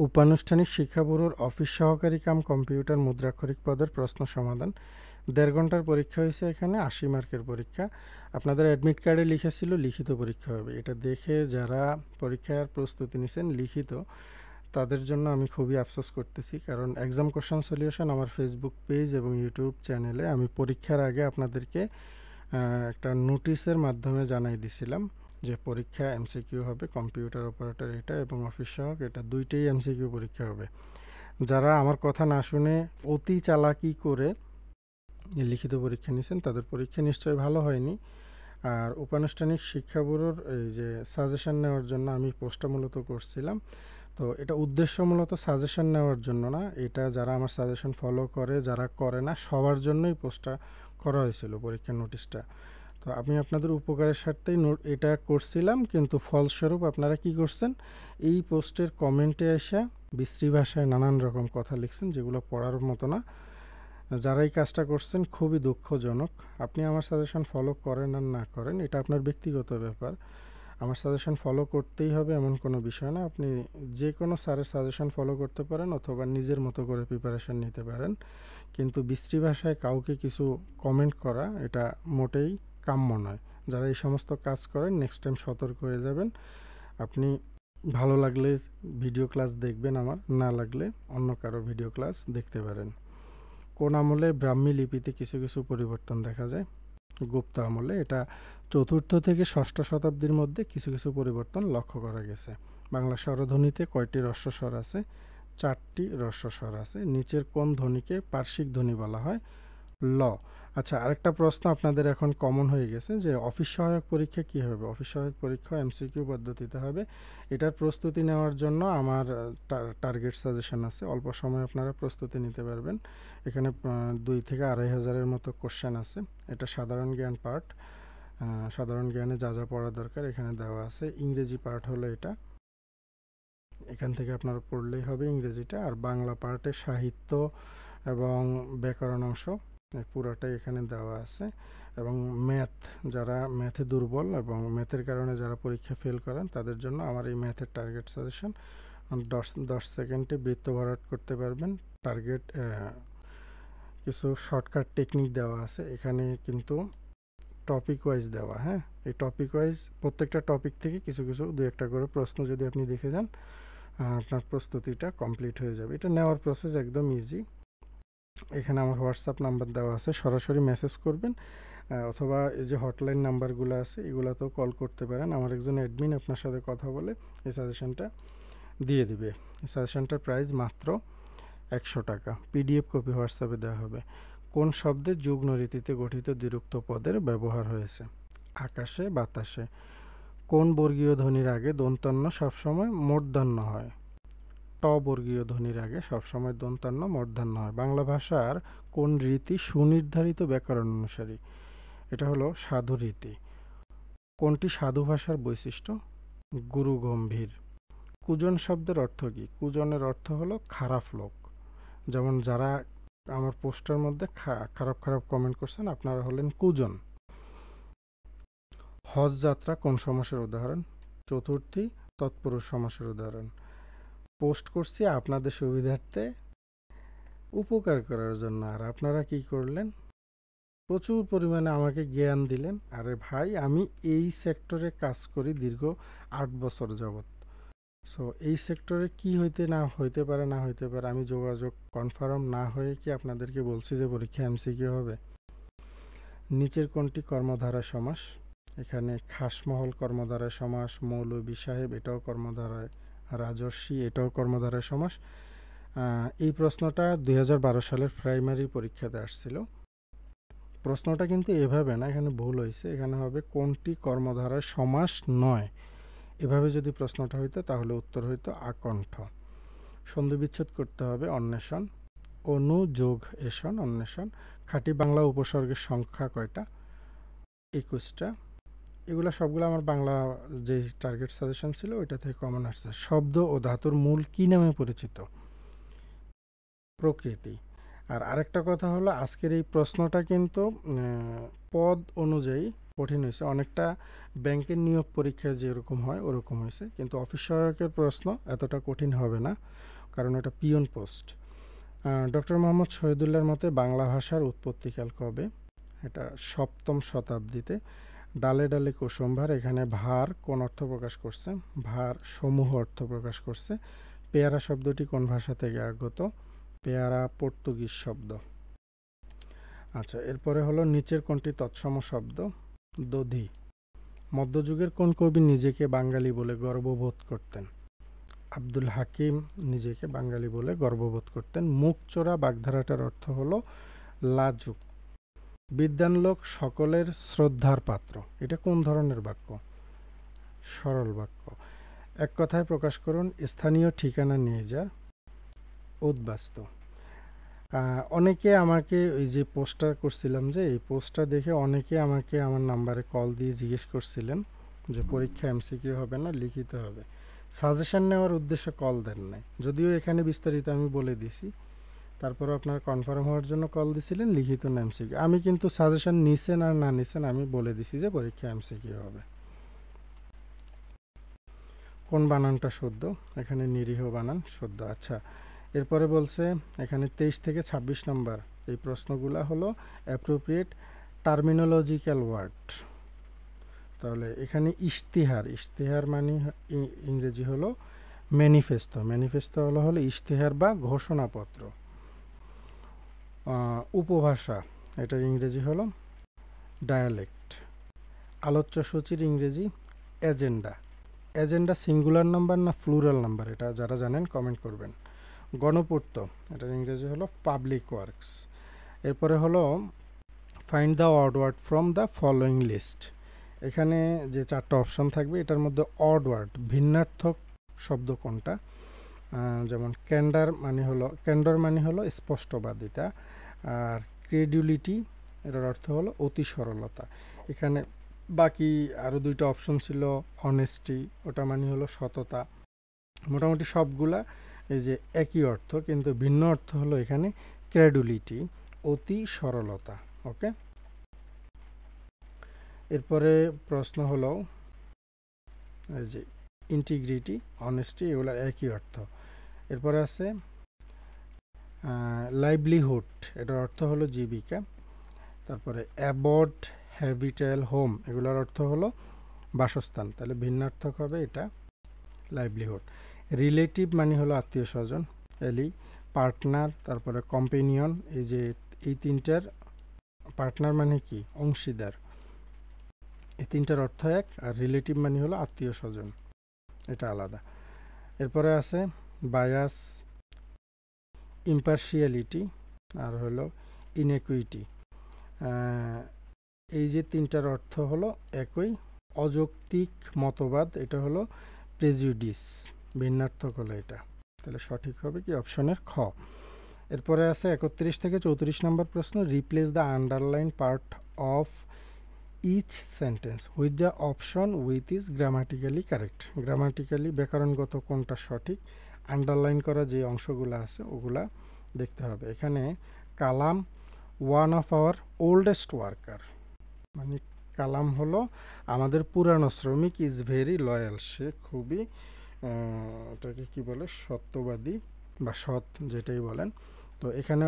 উপানুষ্ঠানিক শিক্ষা ব্যুরোর অফিস সহকারী কাম কম্পিউটার মুদ্রাক্ষরিক পদের প্রশ্ন সমাধান। 1.5 ঘন্টার পরীক্ষা হয়েছে, এখানে 80 মার্কের পরীক্ষা। আপনাদের অ্যাডমিট কার্ডে লিখেছিল লিখিত পরীক্ষা হবে। এটা দেখে যারা পরীক্ষার প্রস্তুতি নিছেন লিখিত, তাদের জন্য আমি খুবই আফসোস করতেছি, কারণ এক্সাম কোশ্চেন সলিউশন আমার ফেসবুক পেজ এবং ইউটিউব চ্যানেলে আমি পরীক্ষার আগে আপনাদেরকে একটা নোটিশের মাধ্যমে জানাই দিছিলাম যে পরীক্ষা এমসিকিউ হবে, কম্পিউটার অপারেটর এটা এবং অফিস সহক এটা দুইটাই এমসিকিউ পরীক্ষা হবে। যারা আমার কথা না শুনে অতি চালাকি করে লিখিত পরীক্ষা নিয়েছেন তাদের পরীক্ষা নিশ্চয়ই ভালো হয়নি। আর উপানুষ্ঠানিক শিক্ষা ব্যুরোর এই যে সাজেশন নেওয়ার জন্য আমি পোস্টটা মূলত করছিলাম, তো এটা উদ্দেশ্য মূলত সাজেশন নেওয়ার জন্য না, এটা যারা আমার সাজেশন ফলো করে যারা করে না সবার জন্যই পোস্টটা করা হয়েছিল পরীক্ষার নোটিশটা। তো আমি আপনাদের উপকারের স্বার্থেই এটা করছিলাম, কিন্তু ফলস্বরূপ আপনারা কি করছেন, এই পোস্টের কমেন্টে এসে বিশ্রী ভাষায় নানান রকম কথা লিখছেন যেগুলো পড়ার মতো না। যারা এই কাজটা করছেন খুবই দুঃখজনক। আপনি আমার সাজেশন ফলো করেন আর না করেন এটা আপনার ব্যক্তিগত ব্যাপার। আমার সাজেশন ফলো করতেই হবে এমন কোনো বিষয় না। আপনি যে কোনো স্যারের সাজেশন ফলো করতে পারেন অথবা নিজের মতো করে প্রিপারেশন নিতে পারেন, কিন্তু বিশ্রী ভাষায় কাউকে কিছু কমেন্ট করা এটা মোটেই কাম্য নয়। যারা এই সমস্ত কাজ করেন নেক্সট টাইম সতর্ক হয়ে যাবেন। আপনি ভালো লাগলে ভিডিও ক্লাস দেখবেন আমার, না লাগলে অন্য কারো ভিডিও ক্লাস দেখতে পারেন। কোন আমলে ব্রাহ্মী লিপিতে কিছু কিছু পরিবর্তন দেখা যায়? গুপ্ত আমলে। এটা 4র্থ থেকে 6ষ্ঠ শতাব্দীর মধ্যে কিছু কিছু পরিবর্তন লক্ষ্য করা গেছে। বাংলা স্বরধ্বনিতে কয়টি হ্রস্বস্বর আছে? 4টি হ্রস্বস্বর আছে। নিচের কোন ধ্বনিকে পার্শ্বিক ধ্বনি বলা হয়? ল। আচ্ছা, আরেকটা প্রশ্ন আপনাদের এখন কমন হয়ে গেছে যে অফিস সহায়ক পরীক্ষা কী হবে। অফিস সহায়ক পরীক্ষা এমসিকিউ পদ্ধতিতে হবে। এটার প্রস্তুতি নেওয়ার জন্য আমার টার্গেট সাজেশন আছে, অল্প সময় আপনারা প্রস্তুতি নিতে পারবেন। এখানে 2 থেকে 2.5 হাজারের মতো কোশ্চেন আছে। এটা সাধারণ জ্ঞান পার্ট। সাধারণ জ্ঞানে যা যা পড়া দরকার এখানে দেওয়া আছে। ইংরেজি পার্ট হলো এটা, এখান থেকে আপনারা পড়লেই হবে ইংরেজিটা। আর বাংলা পার্টে সাহিত্য এবং ব্যাকরণ অংশ পুরোটাই এখানে দেওয়া আছে। এবং ম্যাথ, যারা ম্যাথে দুর্বল এবং ম্যাথের কারণে যারা পরীক্ষা ফেল করেন তাদের জন্য আমার এই ম্যাথের টার্গেট সাজেশন। 10 সেকেন্ডে বৃত্ত ভরাট করতে পারবেন। টার্গেট কিছু শর্টকাট টেকনিক দেওয়া আছে এখানে, কিন্তু টপিক ওয়াইজ দেওয়া। হ্যাঁ, এই টপিক ওয়াইজ প্রত্যেকটা টপিক থেকে কিছু কিছু 2-1টা করে প্রশ্ন যদি আপনি দেখে যান আপনার প্রস্তুতিটা কমপ্লিট হয়ে যাবে। এটা নেওয়ার প্রসেস একদম ইজি। এখানে আমার হোয়াটসঅ্যাপ নাম্বার দেওয়া আছে, সরাসরি মেসেজ করবেন অথবা এই যে হটলাইন নাম্বারগুলো আছে এগুলোতেও কল করতে পারেন। আমার একজন অ্যাডমিন আপনার সাথে কথা বলে এই সাজেশনটা দিয়ে দিবে। এই সাজেশনটার প্রাইস মাত্র 100 টাকা। পিডিএফ কপি হোয়াটসঅ্যাপে দেওয়া হবে। কোন শব্দে যুগ্ম রীতিতে গঠিত দ্বিরুক্ত পদের ব্যবহার হয়েছে? আকাশে, বাতাসে। কোন বর্গীয় ধ্বনির আগে দন্তান্ন সবসময় মূর্ধন্য হয়? ট বর্গীয় ধ্বনির আগে সবসময় দন্তান্ন মূর্ধন্য হয়। বাংলা ভাষার কোন রীতি সুনির্ধারিত ব্যাকরণ অনুসারী? এটা হলো সাধু রীতি। কোনটি সাধু ভাষার বৈশিষ্ট্য? গুরু গম্ভীর। কুজন শব্দের অর্থ কী? কুজনের অর্থ হলো খারাপ লোক। যেমন যারা আমার পোস্টের মধ্যে খারাপ খারাপ কমেন্ট করছেন আপনারা হলেন কুজন। হজ যাত্রা কোন সমাসের উদাহরণ? চতুর্থী তৎপুরুষ সমাসের উদাহরণ। পোস্ট করছি আপনাদের সুবিধার্থে, উপকার করার জন্য, আর আপনারা কি করলেন? প্রচুর পরিমাণে আমাকে জ্ঞান দিলেন। আরে ভাই, আমি এই সেক্টরে কাজ করি দীর্ঘ 8 বছর যাবৎ। সো এই সেক্টরে কি হইতে পারে না হইতে পারে আমি যোগাযোগ কনফার্ম না হয়ে কি আপনাদেরকে বলছি যে পরীক্ষা এমসিকিউ হবে? নিচের কোনটি কর্মধারয় সমাস? এখানে খাসমহল কর্মধারয় সমাস, মৌলভী সাহেব এটাও কর্মধারয়, রাজর্ষি এটাও কর্মধারয় সমাস। এই প্রশ্নটা 2012 সালের প্রাইমারি পরীক্ষাতে আসছিল। প্রশ্নটা কিন্তু এভাবে না, এখানে ভুল হয়েছে। এখানে হবে কোনটি কর্মধারয় সমাস নয়। এভাবে যদি প্রশ্নটা হইতো তাহলে উত্তর হইতো আকণ্ঠ। সন্ধি বিচ্ছেদ করতে হবে অন্বেষণ। অনু যোগ এষণ অন্বেষণ। খাঁটি বাংলা উপসর্গের সংখ্যা কয়টা? 21টা। এগুলো সবগুলো আমার বাংলা যে টার্গেট সাজেশন ছিল ওইটা থেকে কমন আসছে। শব্দ ও ধাতুর মূল কি নামে পরিচিত? প্রকৃতি। আর আরেকটা কথা হলো আজকের এই প্রশ্নটা কিন্তু পদ অনুযায়ী কঠিন হয়েছে, অনেকটা ব্যাংকের নিয়োগ পরীক্ষা যেরকম হয় ওরকম হয়েছে, কিন্তু অফিস সহায়কের প্রশ্ন এতটা কঠিন হবে না, কারণ এটা পিয়ন পোস্ট। ডক্টর মোহাম্মদ শহীদুল্লাহর মতে বাংলা ভাষার উৎপত্তিকাল কবে? এটা 7ম শতাব্দীতে। ডালে ডালে কুসুমভার, এখানে ভার কোন অর্থ প্রকাশ করছে? ভার সমূহ অর্থ প্রকাশ করছে। পেয়ারা শব্দটি কোন ভাষা থেকে আগত? পেয়ারা পর্তুগিজ শব্দ। আচ্ছা, এরপরে হলো নিচের কোনটি তৎসম শব্দ? দধি। মধ্যযুগের কোন কবি নিজেকে বাঙালি বলে গর্ববোধ করতেন? আব্দুল হাকিম নিজেকে বাঙালি বলে গর্ববোধ করতেন। মুখ চোরা বাগধারাটার অর্থ হলো লাজুক। বিদ্বান লোক সকলের শ্রদ্ধার পাত্র, এটা কোন ধরনের বাক্য? সরল বাক্য। এক কথায় প্রকাশ করুন, স্থানীয় ঠিকানা নিয়ে যার উদ্বাস্তু। অনেকে আমাকে ওই যে পোস্টটা করছিলাম, যে এই পোস্টটা দেখে অনেকে আমাকে আমার নাম্বারে কল দিয়ে জিজ্ঞেস করছিলেন যে পরীক্ষা এমসিকিউ হবে না লিখিত হবে। সাজেশন নেওয়ার উদ্দেশ্যে কল দেন নাই, যদিও এখানে বিস্তারিত আমি বলে দিছি, তারপরে আপনারা কনফার্ম হওয়ার জন্য কল দিছিলেন লিখিত না এমসিকিউ। আমি কিন্তু সাজেশন নিছেন আর না নিছেন আমি বলে দিছি যে পরীক্ষা এমসিকিউ হবে। কোন বানানটা শুদ্ধ? এখানে নিরীহ বানান শুদ্ধ। আচ্ছা, এরপরে বলছে এখানে 23 থেকে 26 নম্বর এই প্রশ্নগুলো হলো অ্যাপ্রোপ্রিয়েট টার্মিনোলজিক্যাল ওয়ার্ড। তাহলে এখানে ইশতেহার, ইশতেহার মানে ইংরেজি হলো ম্যানিফেস্টো, ম্যানিফেস্টো হলো ইশতেহার বা ঘোষণাপত্র। উপভাষা, এটার ইংরেজি হলো ডায়ালেক্ট। আলোচ্য সূচির ইংরেজি এজেন্ডা। এজেন্ডা সিঙ্গুলার নাম্বার না প্লুরাল নাম্বার, এটা যারা জানেন কমেন্ট করবেন। গণপূর্ত, এটার ইংরেজি হলো পাবলিক ওয়ার্কস। এরপরে হলো find the odd word from the following list. এখানে যে 4টা অপশন থাকবে এটার মধ্যে অড ওয়ার্ড ভিন্নার্থক শব্দ কোনটা? যেমন ক্যান্ডর মানে হলো স্পষ্টবাদিতা, আর ক্রেডিউলিটি এটার অর্থ হলো অতি সরলতা। এখানে বাকি আরও 2টা অপশন ছিল, অনেস্টি ওটা মানে হলো সততা। মোটামুটি সবগুলা এই যে একই অর্থ, কিন্তু ভিন্ন অর্থ হলো এখানে ক্রেডিউলিটি অতি সরলতা। ওকে, এরপরে প্রশ্ন হলো এই যে ইন্টিগ্রিটি, অনেস্টি এগুলো একই অর্থ। এরপরে আছে লাইভলিহুড, এটার অর্থ হলো জীবিকা। তারপরে অ্যাবড, হ্যাবিটাল, হোম এগুলোর অর্থ হলো বাসস্থান, তাহলে ভিন্নার্থক হবে এটা লাইভলিহুড। রিলেটিভ মানে হলো আত্মীয় স্বজন, এলি। পার্টনার, তারপরে কম্পেনিয়ন, এই যে এই 3টার পার্টনার মানে কি? অংশীদার। এই 3টার অর্থ এক, আর রিলেটিভ মানে হলো আত্মীয় স্বজন, এটা আলাদা। এরপরে আছে বায়াস, ইম্পার্শিয়ালিটি আর হলো ইনএকুইটি। এই যে 3টার অর্থ হলো একই। অযৌক্তিক মতবাদ, এটা হলো প্রেজুডিস, ভিন্নার্থক হলো এটা, তাহলে সঠিক হবে কি অপশনের খ। এরপরে আছে 31 থেকে 34 নম্বর প্রশ্ন, replace the underline part of each sentence with the option with is grammatically correct. Grammatically ব্যাকরণগত কোনটা সঠিক? আন্ডারলাইন করা যে অংশগুলো আছে ওগুলা দেখতে হবে। এখানে Kalam one of our oldest worker, মানে কালাম হলো আমাদের পুরানো শ্রমিক, ইজ ভেরি লয়াল, সে খুবই এটাকে কি বলে সত্যবাদী বা সৎ যেটাই বলেন। তো এখানে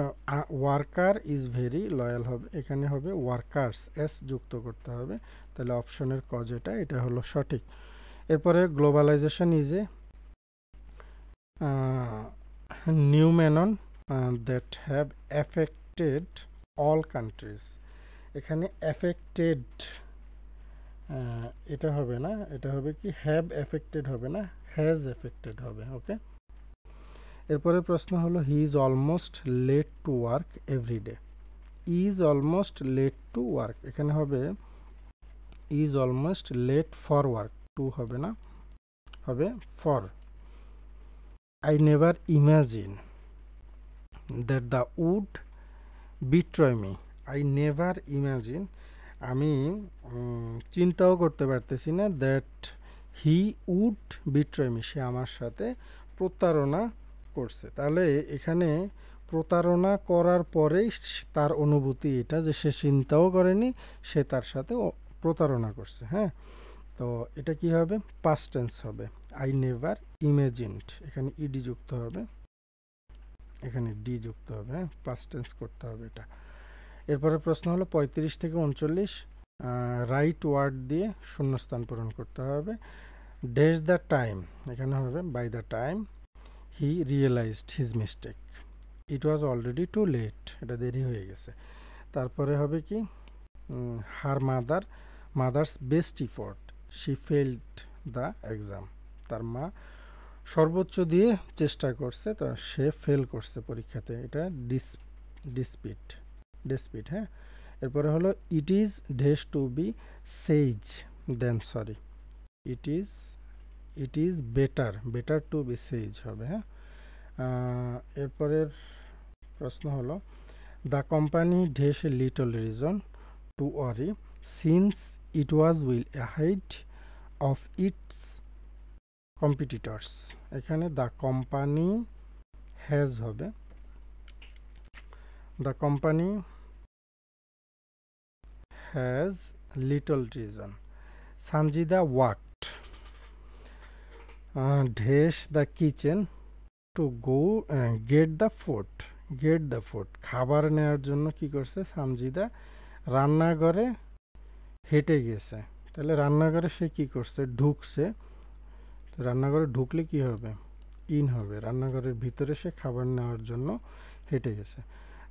ওয়ার্কার ইজ ভেরি লয়াল হবে, এখানে হবে ওয়ার্কার্স, এস যুক্ত করতে হবে, তাহলে অপশনের ক যেটা এটা হলো সঠিক। এরপরে globalisation is a new phenomenon that have affected all countries. এখানে এফেক্টেড এটা হবে না, এটা হবে কি হ্যাভ এফেক্টেড হবে না, হ্যাজ এফেক্টেড হবে। ওকে, এরপরে প্রশ্ন হলো he is almost late to work every day. Is almost late to work, এখানে হবে is almost late for work, to হবে না, হবে for. I never imagine that the would betray me. I never imagine, আমি চিন্তাও করতে পারতেছি না, that he would betray me, সে আমার সাথে প্রতারণা করছে। তাহলে এখানে প্রতারণা করার পরেই তার অনুভূতি এটা যে সে চিন্তাও করেনি, সে তার সাথে প্রতারণা করছে। হ্যাঁ, তো এটা কি হবে? পাস্ট টেন্স হবে। আই নেভার ইমেজিনড, এখানে ইডি যুক্ত হবে, এখানে ডি যুক্ত হবে। হ্যাঁ, পাস্ট টেন্স করতে হবে এটা। এরপরে প্রশ্ন হলো 35 থেকে 39, রাইট ওয়ার্ড দিয়ে শূন্যস্থান পূরণ করতে হবে। ড্যাশ দ্য টাইম, এখানে হবে by the time he realised his mistake it was already too late, এটা দেরি হয়ে গেছে। তারপরে হবে কি, her mother's best effort she failed the exam, তার মা সর্বোচ্চ দিয়ে চেষ্টা করছে, তো সে ফেল করছে পরীক্ষাতে, এটা ডিসপিট। হ্যাঁ, এরপরে হলো it is dash to be safe then sorry, it is better to be safe হবে। হ্যাঁ, এরপরের প্রশ্ন হলো the company dash a little reason to worry since it was well ahead of its competitors, এখানে দ্য কোম্পানি হ্যাজ হবে, the company has little reason. Sanjida walked dash the kitchen to go get the food, খাবার নেওয়ার জন্য কি করছে? সঞ্জিদা রান্নাঘরে হেঁটে গেছে, তাহলে রান্নাঘরে সে কি করছে? ঢুকছে। তো রান্নাঘরে ঢুকলে কি হবে? ইন হবে, রান্নাঘরের ভিতরে সে খাবার নেওয়ার জন্য হেঁটে গেছে।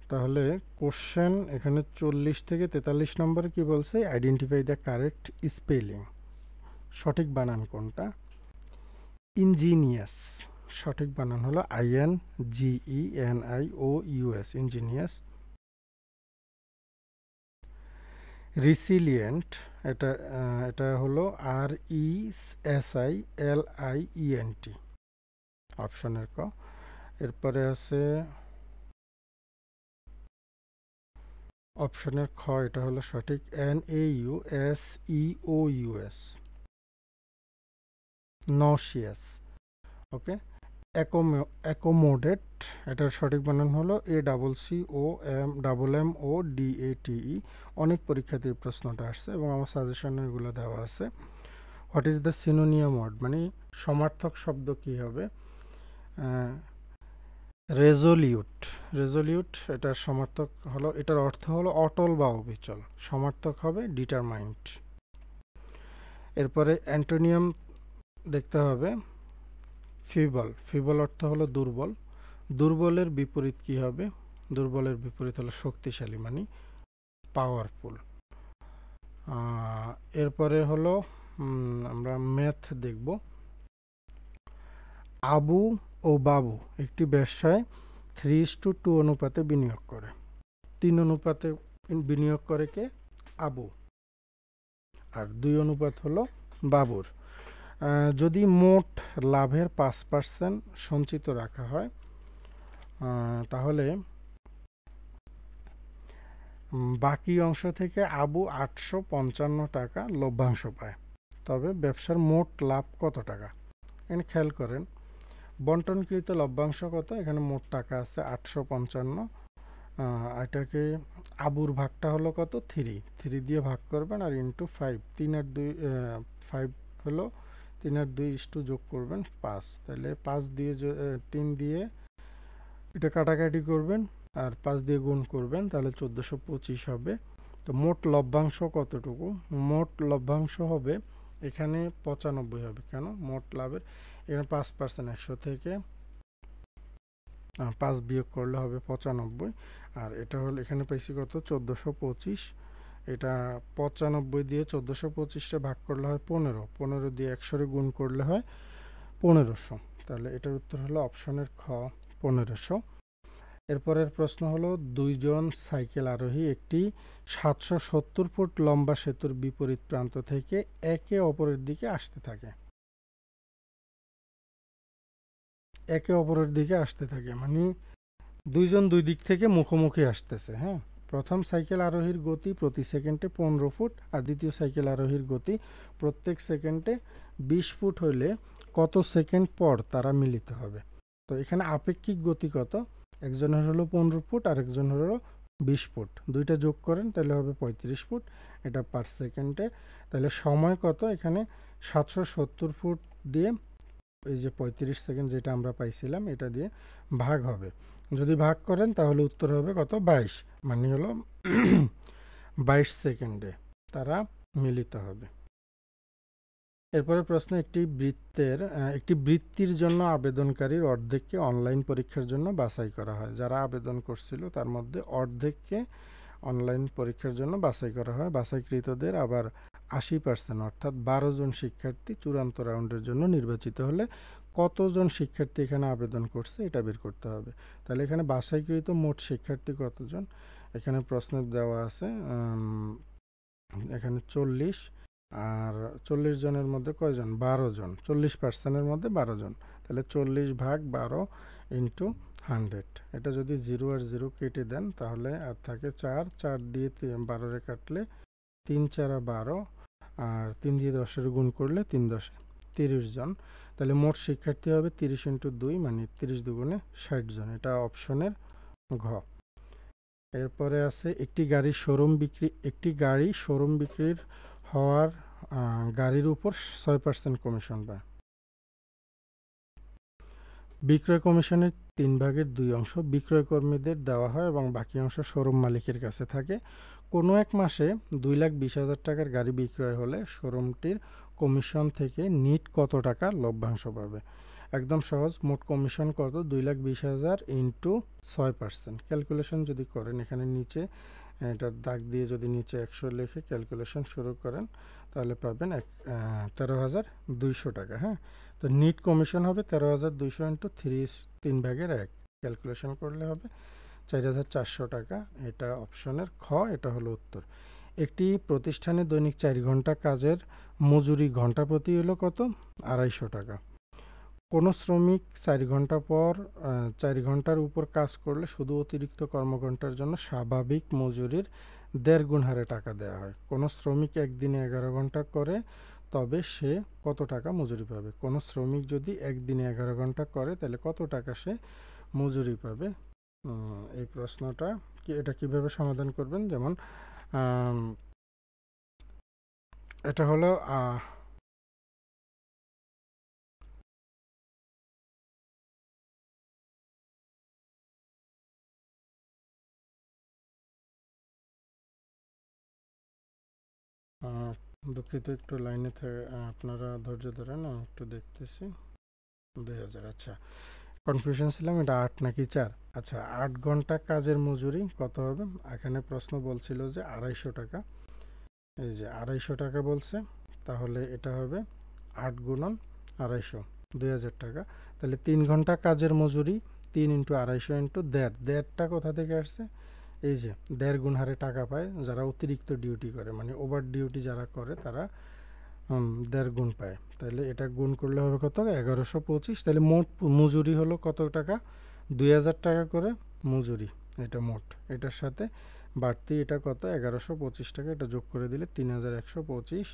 তাহলে কোশ্চেন এখানে 40 থেকে 43 নম্বরে কি বলছে? আইডেন্টিফাই দ্য কারেক্ট স্পেলিং, সঠিক বানান কোনটা? ইঞ্জিনিয়াস, সঠিক বানান হলো INGENIOUS, ইঞ্জিনিয়াস। রিসিলিয়েন্ট, এটা হলো RESILIENT, অপশনের ক। এরপরে আছে অপশনের খ, এটা হলো সঠিক NAUSEOUS, নশিয়াস। ওকে, অ্যাকোমোডেট, এটার সঠিক বানান হলো ACCOMMODATE। অনেক পরীক্ষাতে এই প্রশ্নটা আসছে এবং আমার সাজেশনে এগুলো দেওয়া আছে। What is the synonym word, মানে সমার্থক শব্দ কি হবে? রেজলিউট, এটার সমার্থক হলো, এটার অর্থ হলো অটল বা অবিচল, সমার্থক হবে ডিটারমাইন্ড। এরপরে অ্যান্টোনিয়াম দেখতে হবে, ফিবল অর্থ হলো দুর্বল, দুর্বলের বিপরীত কি হবে? দুর্বলের বিপরীত হলো শক্তিশালী, মানে পাওয়ারফুল। এরপরে হলো আমরা ম্যাথ দেখব। আবু ও বাবু একটি ব্যবসায় 3:2 অনুপাতে বিনিয়োগ করে, 3 অনুপাতে বিনিয়োগ করে কে? আবু, আর 2 অনুপাত হলো বাবুর। যদি মোট লাভের 5% সঞ্চিত রাখা হয়, তাহলে বাকি অংশ থেকে আবু 855 টাকা লভ্যাংশ পায়। তবে ব্যবসার মোট লাভ কত টাকা? এখানে খেয়াল করেন, বন্টনকৃত লভ্যাংশ কত? এখানে মোট টাকা আছে 855, এটাকে আবুর ভাগটা হলো কত? 3 দিয়ে ভাগ করবেন আর ইন্টু 5, 3 আর 2 5 হলো, 3 আর 2 ইস্টু যোগ করবেন 5, তাহলে 5 দিয়ে 3 দিয়ে এটা কাটাকাটি করবেন আর 5 দিয়ে গুণ করবেন, তাহলে 1425 হবে। তো মোট লভ্যাংশ কতটুকু? মোট লভ্যাংশ হবে এখানে 95 হবে। কেন? মোট লাভের এখানে 5%, 100 থেকে 5 বিয়োগ করলে হবে 95, আর এটা হলো এখানে পাইছি কত? 1425। এটা 95 দিয়ে 1425টা ভাগ করলে হয় 15 দিয়ে 100 গুণ করলে হয় 1500, তাহলে এটার উত্তর হলো অপশনের খ, 1500। এরপরের প্রশ্ন হলো, 2 জন সাইকেল আরোহী একটি 770 ফুট লম্বা সেতুর বিপরীত প্রান্ত থেকে একে অপরের দিকে আসতে থাকে। মানে 2 জন 2 দিক থেকে মুখোমুখি আসতেছে। হ্যাঁ, প্রথম সাইকেল আরোহীর গতি প্রতি সেকেন্ডে 15 ফুট আর দ্বিতীয় সাইকেল আরোহীর গতি প্রত্যেক সেকেন্ডে 20 ফুট হলে কত সেকেন্ড পর তারা মিলিত হবে? তো এখানে আপেক্ষিক গতি কত? একজনের হলো 15 ফুট আর একজন হলো 20 ফুট, দুইটা যোগ করেন তাহলে হবে 35 ফুট, এটা পার সেকেন্ডে। তাহলে সময় কত, এখানে 770 ফুট দিয়ে এই যে 35 সেকেন্ড যেটা আমরা পাইছিলাম এটা দিয়ে ভাগ হবে। যদি ভাগ করেন তাহলে উত্তর হবে কত, 22, মানে হলো 22 সেকেন্ডে তারা মিলিত হবে। এরপরে প্রশ্ন, একটি বৃত্তির জন্য আবেদনকারীর অর্ধেককে অনলাইন পরীক্ষার জন্য বাছাই করা হয়। যারা আবেদন করছিল তার মধ্যে অর্ধেককে অনলাইন পরীক্ষার জন্য বাছাই করা হয়। বাছাইকৃতদের আবার 80% অর্থাৎ 12 জন শিক্ষার্থী চূড়ান্ত রাউন্ডের জন্য নির্বাচিত হলে কতজন শিক্ষার্থী এখানে আবেদন করছে এটা বের করতে হবে। তাহলে এখানে বাছাইকৃত মোট শিক্ষার্থী কতজন, এখানে প্রশ্নে দেওয়া আছে এখানে 40, আর 40 জনের মধ্যে কয়জন, 12 জন, 40%-এর মধ্যে 12 জন, তাহলে 40 ভাগ 12 ইন্টু 100। এটা যদি 0 আর 0 কেটে দেন তাহলে আর থাকে 4, 4 দিয়ে 12 কাটলে 3 4 12, আর 3 দিয়ে 10 গুণ করলে 3 10 30 জন। তাহলে মোট শিক্ষার্থী হবে 30 ইন্টু 2 মানে 30 দুগুণে 60 জন, এটা অপশনের ঘ। এরপরে আছে একটি গাড়ি শোরুম বিক্রির হওয়ার গাড়ির উপর 6% কমিশন পায়। বিক্রয় কমিশনের 3 ভাগের 2 অংশ বিক্রয় কর্মীদের দেওয়া হয় এবং বাকি অংশ শোরুম মালিকের কাছে থাকে। কোনো এক মাসে 2,20,000 টাকার গাড়ি বিক্রয় হলে শোরুমটির কমিশন থেকে নিট কত টাকা লভ্যাংশ পাবে। একদম সহজ, মোট কমিশন কত, 2,20,000 ইন্টু 6%। ক্যালকুলেশন যদি করেন এখানে নিচে এটা দাগ দিয়ে যদি নিচে 100 লিখে ক্যালকুলেশন শুরু করেন তাহলে পাবেন 13,200 টাকা। হ্যাঁ, তো নিট কমিশন হবে 13,200 ইন্টু 3 ভাগের 1, ক্যালকুলেশন করলে হবে 4,400 টাকা। এটা অপশনের খ, এটা হলো উত্তর। একটি প্রতিষ্ঠানে দৈনিক 4 ঘন্টা কাজের মজুরি ঘন্টা প্রতি হলো কত, 250 টাকা। কোনো শ্রমিক 4 ঘন্টা পর 4 ঘন্টার উপর কাজ করলে শুধু অতিরিক্ত কর্মঘণ্টার জন্য স্বাভাবিক মজুরির 1.5 গুণ হারে টাকা দেওয়া হয়। কোনো শ্রমিক একদিনে 11 ঘন্টা করে তবে সে কত টাকা মজুরি পাবে। কোনো শ্রমিক যদি একদিনে 11 ঘন্টা করে তাহলে কত টাকা সে মজুরি পাবে। এই প্রশ্নটা এটা কিভাবে সমাধান করবেন, যেমন এটা হলো দুঃখিত, একটু লাইনে আপনারা ধৈর্য ধরেন, আমি একটু দেখতেছি। 2000, আচ্ছা কনফিউশন ছিলাম, এটা 8 নাকি 4। আচ্ছা, 8 ঘন্টা কাজের মজুরি কত হবে, এখানে প্রশ্ন বলছিল যে 250 টাকা, এই যে 250 টাকা বলছে, তাহলে এটা হবে 8 গুণন 250, 2000 টাকা। তাহলে 3 ঘন্টা কাজের মজুরি 3 ইন্টু 250 ইন্টু 1.5টা কোথা থেকে আসছে, এই যে 1.5 গুণ হারে টাকা পায় যারা অতিরিক্ত ডিউটি করে, মানে ওভার ডিউটি যারা করে তারা 1.5 গুণ পায়। তাহলে এটা গুণ করলে হবে কত, 1125। তাহলে মোট মজুরি হলো কত টাকা, 2000 টাকা করে মজুরি, এটা মোট। এটার সাথে বাড়তি এটা কত, 1125 টাকা, এটা যোগ করে দিলে 3125।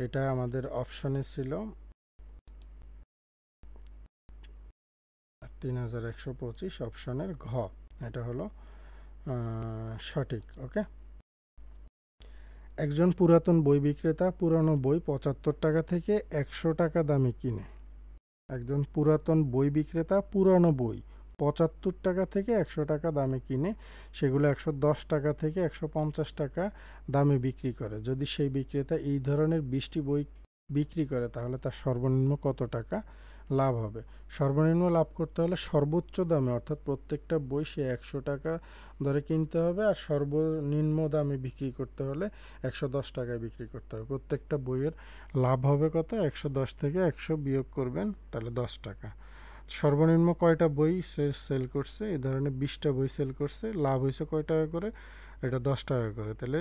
এটা আমাদের অপশনে ছিল 3125, অপশনের ঘ, এটা হলো সঠিক। ওকে, একজন পুরাতন বই বিক্রেতা পুরানো বই 75 টাকা থেকে 100 টাকা দামে কিনে। একজন পুরাতন বই বিক্রেতা পুরানো বই 75 টাকা থেকে 100 টাকা দামে কিনে সেগুলো 110 টাকা থেকে 150 টাকা দামে বিক্রি করে। যদি সেই বিক্রেতা এই ধরনের 20টি বই বিক্রি করে তাহলে তার সর্বনিম্ন কত টাকা লাভ হবে। সর্বনিম্ন লাভ করতে হলে সর্বোচ্চ দামে, অর্থাৎ প্রত্যেকটা বই সে 100 টাকা দরে কিনতে হবে, আর সর্বনিম্ন দামে বিক্রি করতে হলে 110 টাকায় বিক্রি করতে হবে। প্রত্যেকটা বইয়ের লাভ হবে কত, 110 থেকে 100 বিয়োগ করবেন তাহলে 10 টাকা। সর্বনিম্ন কয়টা বই সে সেল করছে, এই ধরনের 20টা বই সেল করছে, লাভ হয়েছে কয় টাকা করে, এটা 10 টাকা করে। তাহলে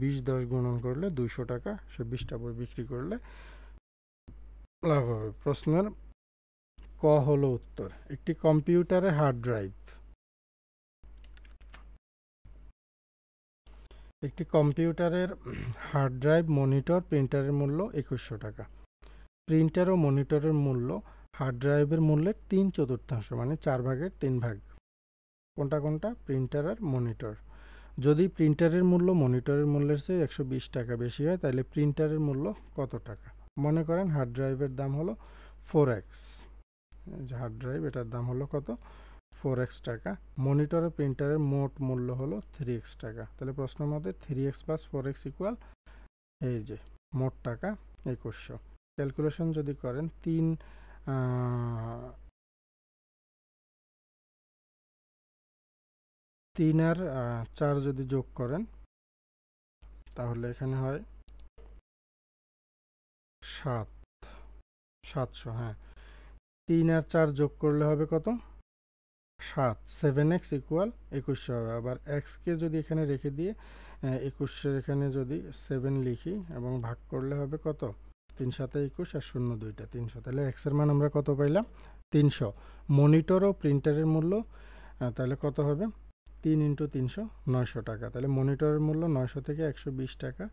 20-10 গুণন করলে 200 টাকা সে 20টা বই বিক্রি করলে লাভ হবে। প্রশ্নের ক হলো উত্তর। একটি কম্পিউটারের হার্ড ড্রাইভ, একটি কম্পিউটারের হার্ড ড্রাইভ, মনিটর, প্রিন্টারের মূল্য 2100 টাকা। প্রিন্টার ও মনিটরের মূল্য হার্ড ড্রাইভের মূল্যের 3/4, মানে 4 ভাগের 3 ভাগ। কোনটা কোনটা, প্রিন্টার আর মনিটর। যদি প্রিন্টারের মূল্য মনিটরের মূল্যের চেয়ে 120 টাকা বেশি হয় তাহলে প্রিন্টারের মূল্য কত টাকা? মনে করেন হার্ড ড্রাইভের দাম হলো 4x, যে হার্ড ড্রাইভ এটার দাম হলো কত? 4x টাকা। মনিটর ও প্রিন্টারের মোট মূল্য হলো 3x টাকা। তাহলে প্রশ্ন মতে 3x + 4x ইকুয়াল এই যে মোট টাকা 2100। ক্যালকুলেশন যদি করেন 3 আর 4 যদি যোগ করেন তাহলে এখানে হয় 700। হ্যাঁ, 3 আর 4 যোগ করলে হবে কত? 7। 7x ইকুয়াল 2100 হবে। আবার এক্সকে যদি এখানে রেখে দিয়ে 2100 এখানে যদি 7 লিখি এবং ভাগ করলে হবে কত? 3 7 21 আর 0 2টা 300। তাহলে এক্স এর মান আমরা কত পাইলাম? 300। মনিটর ও প্রিন্টারের মূল্য তাহলে কত হবে? 3 × 300 900 টাকা। তাহলে মনিটরের মূল্য 900 থেকে 120 টাকা,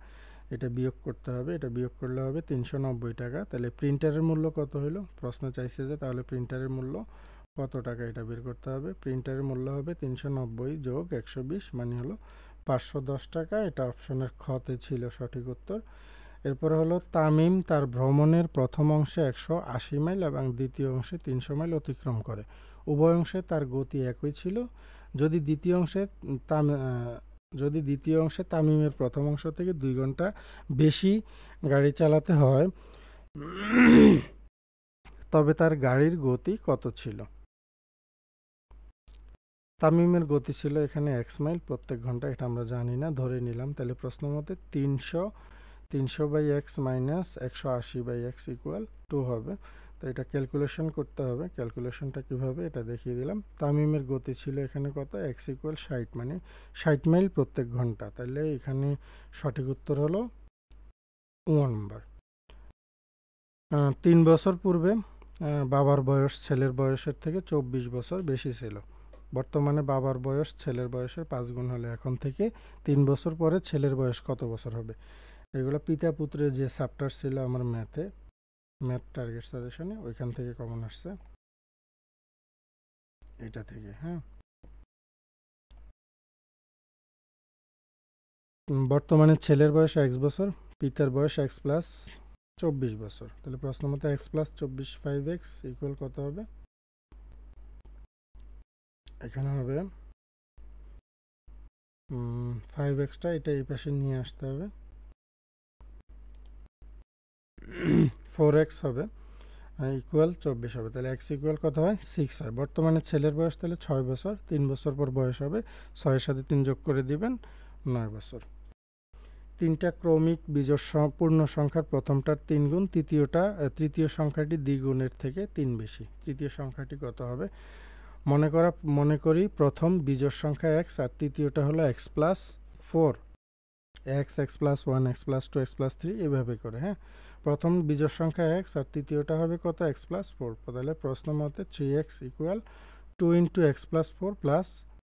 এটা বিয়োগ করতে হবে। এটা বিয়োগ করলে হবে 390 টাকা। তাহলে প্রিন্টারের মূল্য কত হলো? প্রশ্ন চাইছে যে তাহলে প্রিন্টারের মূল্য কত টাকা এটা বের করতে হবে। প্রিন্টারের মূল্য হবে 390 যোগ 120 মানে হলো 510 টাকা। এটা অপশনের খতে ছিল সঠিক উত্তর। এরপরে হলো তামিম তার ভ্রমণের প্রথম অংশে 180 মাইল এবং দ্বিতীয় অংশে 300 মাইল অতিক্রম করে। উভয় অংশে তার গতি একই ছিল। যদি দ্বিতীয় অংশে তামিমের প্রথম অংশ থেকে 2 ঘন্টা বেশি গাড়ি চালাতে হয় তবে তার গাড়ির গতি কত ছিল? তামিমের গতি ছিল এখানে x মাইল প্রত্যেক ঘন্টা, এটা আমরা জানি না, ধরে নিলাম। তাহলে প্রশ্ন মতে 300/x মাইনাস 180/x ইকুয়াল 2 হবে। তো এটা ক্যালকুলেশন করতে হবে। ক্যালকুলেশনটা কিভাবে এটা দেখিয়ে দিলাম। তামিমের গতি ছিল এখানে কত? x ইকুয়াল 60 মানে 60 মাইল প্রত্যেক ঘন্টা। তাহলে এখানে সঠিক উত্তর হলো 1 নম্বর। 3 বছর পূর্বে বাবার বয়স ছেলের বয়সের থেকে 24 বছর বেশি ছিল। বর্তমানে বাবার বয়স ছেলের বয়সের 5 গুণ হলে এখন থেকে 3 বছর পরে ছেলের বয়স কত বছর হবে? এগুলো পিতা পুত্রের যে চ্যাপ্টার ছিল আমার ম্যাথ টার্গেট সাজেশনে, ওইখান থেকে কমন আসছে, এটা থেকে। হ্যাঁ, বর্তমানে ছেলের বয়স x বছর, পিতার বয়স x প্লাস 24 বছর। তাহলে প্রশ্ন মতো x প্লাস 24 5x ইকুয়াল কত হবে? এখানে হবে 5xটা এটা এই পাশে নিয়ে আসতে হবে, 4x হবে ইকুয়াল 24 হবে। তাহলে x ইকুয়াল কত হয়? 6 হয়। বর্তমানে ছেলের বয়স তাহলে 6 বছর, 3 বছর পর বয়স হবে 6-এর সাথে 3 যোগ করে দিবেন 9 বছর। 3টা ক্রমিক বিজোড় পূর্ণ সংখ্যার প্রথমটার 3 গুণ, তৃতীয় সংখ্যাটি দ্বিগুণের থেকে 3 বেশি। তৃতীয় সংখ্যাটি কত হবে? মনে করি প্রথম বিজোড় সংখ্যা x আর তৃতীয়টা হলো x plus 4, x plus 1, x plus 2, x plus 3 এভাবে করে। হ্যাঁ, প্রথম বিজোড় সংখ্যা x আর তৃতীয়টা হবে কত? x plus 4। তাহলে প্রশ্ন মতে 3x equal 2 × x plus 4 plus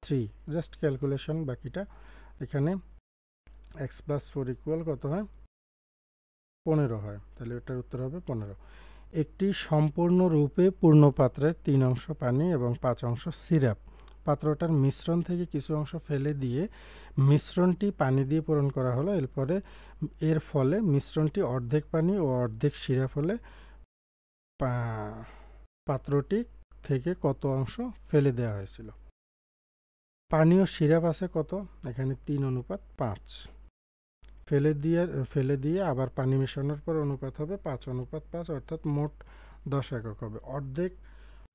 3। Just calculation বাকিটা। এখানে x প্লাস 4 ইকুয়াল কত হয়? 15 হয়। তাহলে এটার উত্তর হবে 15। একটি সম্পূর্ণরূপে পূর্ণ পাত্রের 3 অংশ পানি এবং 5 অংশ সিরাপ, পাত্রটার মিশ্রণ থেকে কিছু অংশ ফেলে দিয়ে মিশ্রণটি পানি দিয়ে পূরণ করা হলো। এর ফলে মিশ্রণটি অর্ধেক পানি ও অর্ধেক সিরাপ হলে পাত্রটি থেকে কত অংশ ফেলে দেওয়া হয়েছিল? পানি ও সিরাপ আছে কত? এখানে 3:5। ফেলে দিয়ে আবার পানি মেশানোর পর অনুপাত হবে 5:5, অর্থাৎ মোট 10 একক হবে।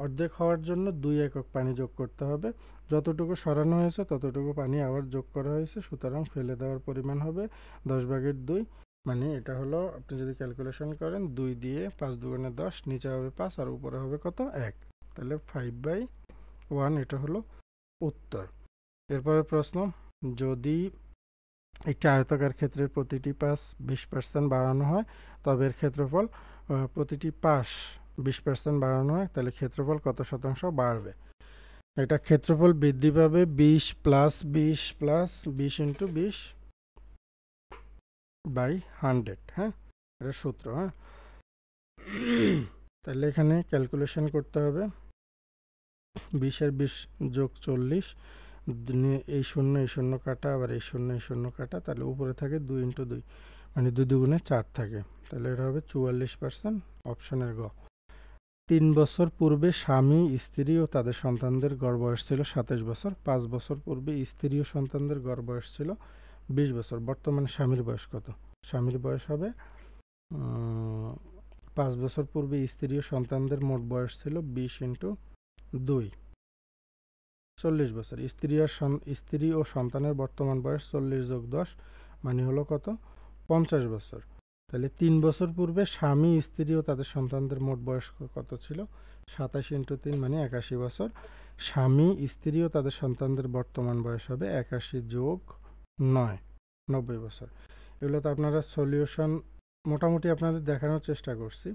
অর্ধেক হওয়ার জন্য 2 একক পানি যোগ করতে হবে। যতটুকু সরানো হয়েছে ততটুকু পানি আবার যোগ করা হয়েছে, সুতরাং ফেলে দেওয়ার পরিমাণ হবে 10/2। মানে এটা হলো, আপনি যদি ক্যালকুলেশন করেন 2 দিয়ে 5 × 10, নিচে হবে 5 আর উপরে হবে কত? 1। তাহলে 5/1 এটা হলো উত্তর। এরপরে প্রশ্ন, যদি একটি আয়তাকার ক্ষেত্রের প্রতিটি পাশ 20% বাড়ানো হয় তবে এর ক্ষেত্রফল প্রতিটি পাশ 20% বাড়ানো হয়, তাহলে ক্ষেত্রফল কত শতাংশ বাড়বে? এটা ক্ষেত্রফল বৃদ্ধি পাবে 20 + 20 + 20 × 20/100। হ্যাঁ, এটা সূত্র। হ্যাঁ, তাহলে এখানে ক্যালকুলেশন করতে হবে 20 এর 20 যোগ 40 এই শূন্য কাটা, আবার এই শূন্য কাটা, তাহলে উপরে থাকে 2 × 2, মানে 2 দুগুণে 4 থাকে, তাহলে এটা হবে 44%, অপশনের গ। 3 বছর পূর্বে স্বামী, স্ত্রী ও তাদের সন্তানদের গড় বয়স ছিল 27 বছর। 5 বছর পূর্বে স্ত্রী ও সন্তানদের গড় বয়স ছিল 20 বছর। বর্তমানে স্বামীর বয়স কত? স্বামীর বয়স হবে 5 বছর পূর্বে স্ত্রী ও সন্তানদের মোট বয়স ছিল 20 × 2, 40 বছর। স্ত্রী ও সন্তানের বর্তমান বয়স 40 + 10 মানে হলো কত? 50 বছর। তাহলে 3 বছর পূর্বে স্বামী, স্ত্রী ও তাদের সন্তানদের মোট বয়স কত ছিল? 27 × 3 মানে 81 বছর। স্বামী, স্ত্রী ও তাদের সন্তানদের বর্তমান বয়স হবে 81 + 9, 90 বছর। এগুলো তো আপনারা সলিউশন মোটামুটি আপনাদের দেখানোর চেষ্টা করছি।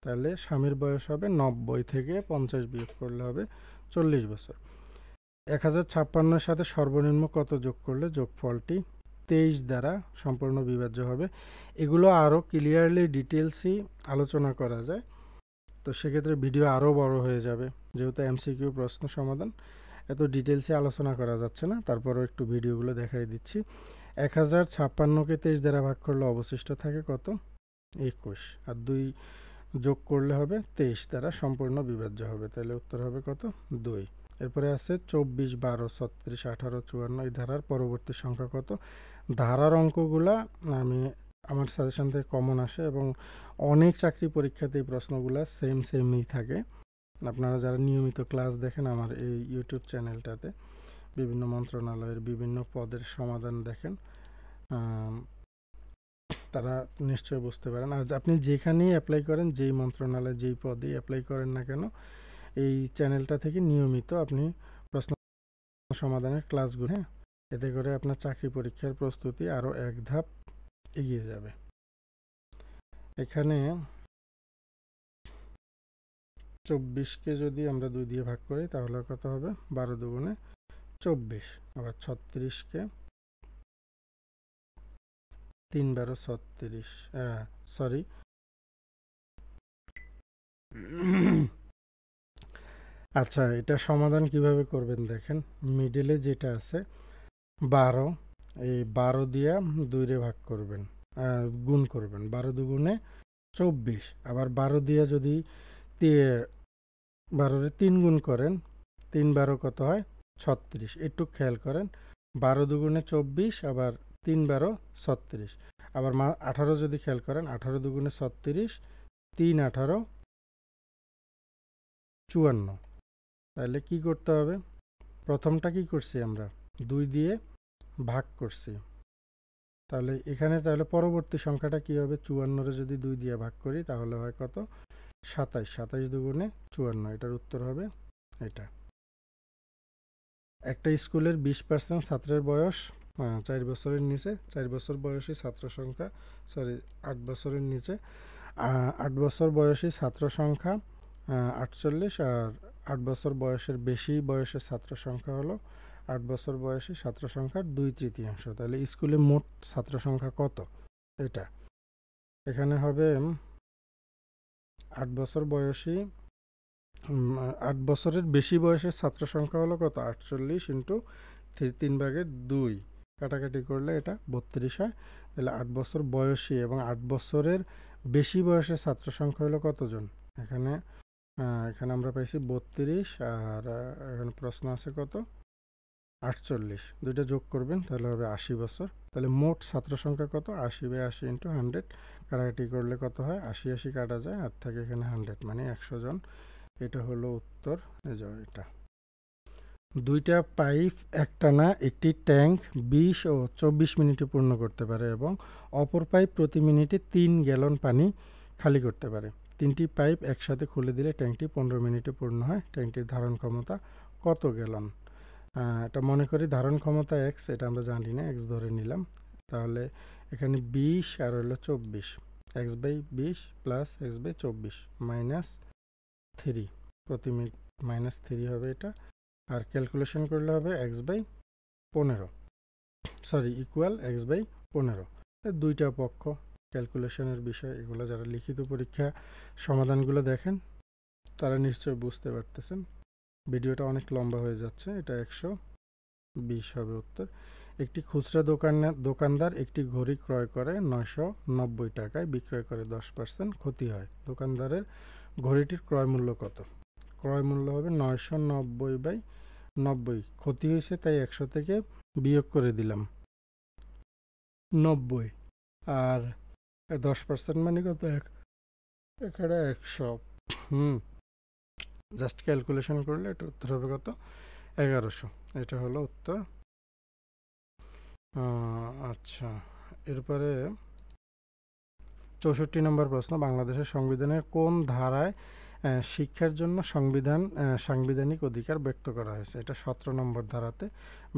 তাহলে স্বামীর বয়স হবে 90 থেকে 50 বিয়োগ করলে হবে 40 বছর। 1056-এর সাথে সর্বনিম্ন কত যোগ করলে যোগফলটি 23 দ্বারা সম্পূর্ণ বিভাজ্য হবে? এগুলো আরও ক্লিয়ারলি ডিটেলসই আলোচনা করা যায়, তো সেক্ষেত্রে ভিডিও আরও বড় হয়ে যাবে, যেহেতু এমসিকিউ প্রশ্ন সমাধান, এত ডিটেলসে আলোচনা করা যাচ্ছে না, তারপরও একটু ভিডিওগুলো দেখাই দিচ্ছি। 1056কে 23 দ্বারা ভাগ করলে অবশিষ্ট থাকে কত? 21, আর 2 যোগ করলে হবে 23 দ্বারা সম্পূর্ণ বিভাজ্য হবে, তাহলে উত্তর হবে কত? 2। এরপরে আছে 24, 12, 36, 18, 54, এই ধারার পরবর্তী সংখ্যা কত? ধারার অঙ্কগুলা আমার সাজেশন থেকে কমন আসে এবং অনেক চাকরি পরীক্ষাতে এই প্রশ্নগুলো সেমই থাকে। আপনারা যারা নিয়মিত ক্লাস দেখেন আমার এই ইউটিউব চ্যানেলটাতে, বিভিন্ন মন্ত্রণালয়ের বিভিন্ন পদের সমাধান দেখেন, তারা নিশ্চয়ই বুঝতে পারেন। আর আপনি যেখানেই অ্যাপ্লাই করেন, যেই মন্ত্রণালয়ে যেই পদেই অ্যাপ্লাই করেন না কেন, এই চ্যানেলটা থেকে নিয়মিত আপনি প্রশ্ন সমাধানের ক্লাসগুলো, এতে করে আপনার চাকরি পরীক্ষার প্রস্তুতি আরও এক ধাপ এগিয়ে যাবে। এখানে 24কে যদি আমরা 2 দিয়ে ভাগ করি তাহলে কত হবে? 12 দুগুণে 24। আবার 36কে 3 12 36, সরি, আচ্ছা, এটা সমাধান কিভাবে করবেন দেখেন। মিডলে যেটা আছে 12, এই 12 দিয়া 2 রে ভাগ করবেন, গুণ করবেন, 12 দুগুণে 24। আবার 12 দিয়া যদি 12 রে 3 গুণ করেন, 3 12 কত হয়? 36। একটু খেয়াল করেন, 12 দুগুণে 24, আবার 3 12 36। আবার 18 যদি খেয়াল করেন, 18 দুগুণে 36, 3 18 54। তাহলে কি করতে হবে? প্রথমটা কি করছি আমরা? 2 দিয়ে ভাগ করছি। তাহলে এখানে পরবর্তী সংখ্যাটা কি হবে? 54 রে যদি 2 দিয়ে ভাগ করি তাহলে হয় কত? 27। 27 দুগুণে 54, এটার উত্তর হবে এটা। একটা স্কুলের 20% ছাত্রের বয়স 4 বছরের নিচে, 4 বছর বয়সী ছাত্র সংখ্যা, 8 বছরের নিচে, 8 বছর বয়সী ছাত্র সংখ্যা 48, আর 8 বছর বয়সের বেশি বয়সের ছাত্র সংখ্যা হলো 8 বছর বয়সী ছাত্র সংখ্যার 2/3। তাহলে স্কুলে মোট ছাত্র সংখ্যা কত? এটা এখানে হবে 8 বছর বয়সী, 8 বছরের বেশি বয়সের ছাত্র সংখ্যা হলো কত? 48 × 3/2, কাটাকাটি করলে এটা 32 হয়। তাহলে 8 বছর বয়সী এবং 8 বছরের বেশি বয়সের ছাত্র সংখ্যা হলো কতজন? এখানে আমরা পাইছি 32, আর এখানে প্রশ্ন আছে কত? 48, দুইটা যোগ করবেন তাহলে হবে 80 বছর। তাহলে মোট ছাত্র সংখ্যা কত? 80/80 × 100, কাটাকাটি করলে কত হয়? 80 80 কাটা যায়, আর থাকে এখানে 100, মানে 100 জন। এটা হলো উত্তর। এটা 2টা পাইপ একটানা একটি ট্যাঙ্ক 20 ও 24 মিনিটে পূর্ণ করতে পারে এবং অপর পাইপ প্রতি মিনিটে 3 গ্যালন পানি খালি করতে পারে। 3টি পাইপ একসাথে খুলে দিলে ট্যাঙ্কটি 15 মিনিটে পূর্ণ হয়। ট্যাঙ্কটির ধারণ ক্ষমতা কত গ্যালন? এটা মনে করি ধারণ ক্ষমতা x, এটা আমরা জানি না, x ধরে নিলাম। তাহলে এখানে 20 আর হলো 24, x/20 প্লাস x/24 -3 প্রতি মিনিট, -3 হবে এটা। আর ক্যালকুলেশন করলে হবে x/15, সরি, ইকুয়াল x/15। দুইটা পক্ষ, ক্যালকুলেশনের বিষয়, এগুলো যারা লিখিত পরীক্ষা সমাধানগুলো দেখেন তারা নিশ্চয়ই বুঝতে পারতেছেন। ভিডিওটা অনেক লম্বা হয়ে যাচ্ছে। এটা 20 হবে উত্তর। একটি খুচরা দোকানদার একটি ঘড়ি ক্রয় করে 990 টাকায়, বিক্রয় করে 10% ক্ষতি হয়। দোকানদারের ঘড়িটির ক্রয় মূল্য কত? ক্রয় মূল্য হবে 990/90, ক্ষতি হয়েছে তাই 100 থেকে বিয়োগ করে দিলাম 90, আর 10% মানে কত? এখানে 100। জাস্ট ক্যালকুলেশন করলে এটা উত্তর হবে কত? 1100। এটা হলো উত্তর। আচ্ছা, এরপরে 64 নম্বর প্রশ্ন, বাংলাদেশের সংবিধানের কোন ধারায় শিক্ষার জন্য সাংবিধানিক অধিকার ব্যক্ত করা হয়েছে? এটা 17 নম্বর ধারাতে।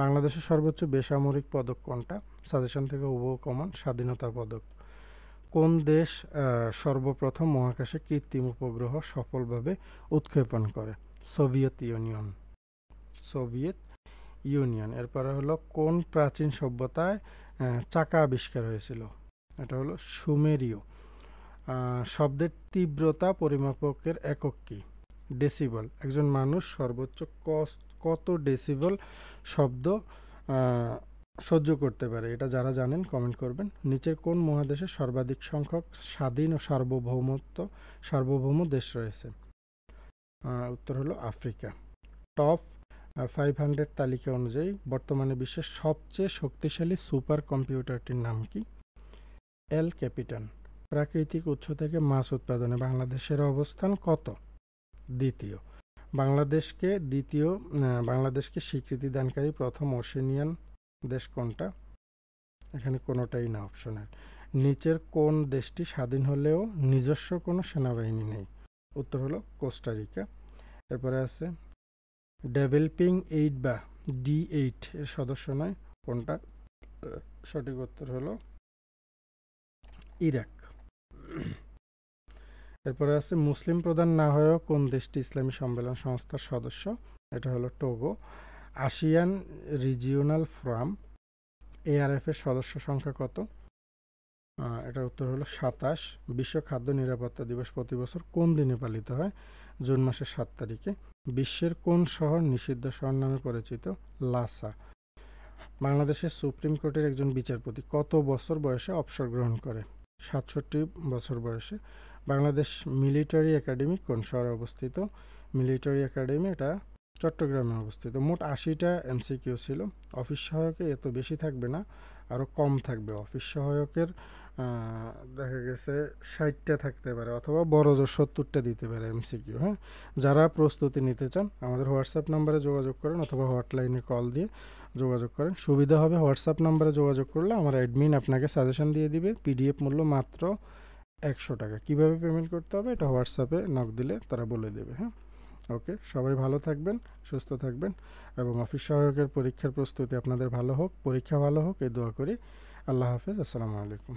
বাংলাদেশের সর্বোচ্চ বেসামরিক পদক কোনটা? সাজেশন থেকে হুবহু কমন, স্বাধীনতা পদক। কোন দেশ সর্বপ্রথম মহাকাশে কৃত্রিম উপগ্রহ সফলভাবে উৎক্ষেপণ করে? Soviet union. এরপরে হলো কোন প্রাচীন সভ্যতায় চাকা আবিষ্কার হয়েছিল? এটা হলো সুমেরীয়। শব্দের তীব্রতা পরিমাপকের একক কি? ডেসিবল। একজন মানুষ সর্বোচ্চ কত ডেসিবল শব্দ সহ্য করতে পারে? এটা যারা জানেন কমেন্ট করবেন। নিচের কোন মহাদেশে সর্বাধিক সংখ্যক স্বাধীন ও সার্বভৌম দেশ রয়েছে? উত্তর হলো আফ্রিকা। টপ 500 তালিকা অনুযায়ী বর্তমানে বিশ্বের সবচেয়ে শক্তিশালী সুপার কম্পিউটারটির নাম কি? এল ক্যাপিটান। প্রাকৃতিক উৎস থেকে মাছ উৎপাদনে বাংলাদেশের অবস্থান কত? দ্বিতীয়। বাংলাদেশকে স্বীকৃতি দানকারী প্রথম ওশেনিয়ান দেশ কোনটা? এখানে কোনোটাই না অপশনের। নিচের কোন দেশটি স্বাধীন হলেও নিজস্ব কোনো সেনাবাহিনী নেই? উত্তর হলো কোস্টারিকা। এরপরে আছে ডেভেলপিং এইড বা D8 এর সদস্য নয় কোনটা? সঠিক উত্তর হলো ইরাক। এরপরে আছে মুসলিম প্রধান না হয়েও কোন দেশটি ইসলামী সম্মেলন সংস্থার সদস্য? এটা হলো Togo. ASEAN regional forum ARF এর সদস্য সংখ্যা কত? এটার উত্তর হলো 27। বিশ্ব খাদ্য নিরাপত্তা দিবস প্রতি বছর কোন দিনে পালিত হয়? জুন মাসের 7 তারিখে। বিশ্বের কোন শহর নিষিদ্ধ শহর নামে পরিচিত? লাসা। বাংলাদেশের সুপ্রিম কোর্টের একজন বিচারপতি কত বছর বয়সে অবসর গ্রহণ করে? 67 বছর বয়সে। বাংলাদেশ মিলিটারি একাডেমি কোন শহরে অবস্থিত? মিলিটারি একাডেমি এটা চট্টগ্রামে অবস্থিত। মোট 80টা MCQ ছিল। অফিস সহায়কে এত বেশি থাকবে না, আরও কম থাকবে। অফিস সহায়কের দেখা গেছে 60টা থাকতে পারে, অথবা বড় জোর 70টা দিতে পারে MCQ। হ্যাঁ, যারা প্রস্তুতি নিতে চান আমাদের হোয়াটসঅ্যাপ নাম্বারে যোগাযোগ করেন, অথবা হটলাইনে কল দিয়ে যোগাযোগ করেন। সুবিধা হবে হোয়াটসঅ্যাপ নাম্বারে যোগাযোগ করলে আমার অ্যাডমিন আপনাকে সাজেশন দিয়ে দিবে। PDF মূল্য মাত্র 100 টাকা। কীভাবে পেমেন্ট করতে হবে এটা হোয়াটসঅ্যাপে নক দিলে তারা বলে দেবে। হ্যাঁ, ওকে, সবাই ভালো থাকবেন, সুস্থ থাকবেন, এবং অফিস সহায়কের পরীক্ষার প্রস্তুতি আপনাদের ভালো হোক, পরীক্ষা ভালো হোক এই দোয়া করি। আল্লাহ হাফেজ, আসসালামু আলাইকুম।